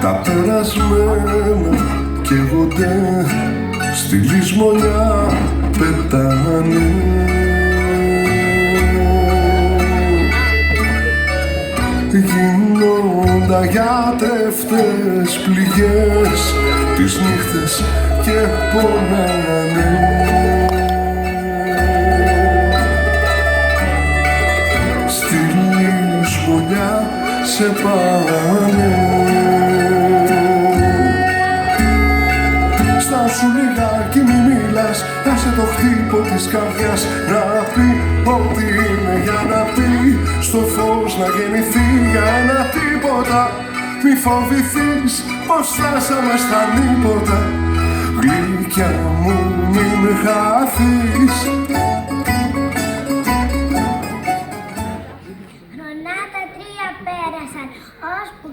τα περασμένα καίγονται στη λησμονιά πετάνε. Γίνονται αγιάτευτες πληγές τις νύχτες και πονάνε. Στη λησμονιά σε πάνε. Στάσου λιγάκι μη μιλάς, άσε το χτύπο της καρδιάς να πει ό,τι είναι για να πει, στο φως να γεννηθεί για ένα τίποτα. Μη φοβηθείς πως φτάσαμε στα νύποτα, γλυκιά μου μην με χάθεις. Χρονιά τα 3 πέρασαν, ώσπου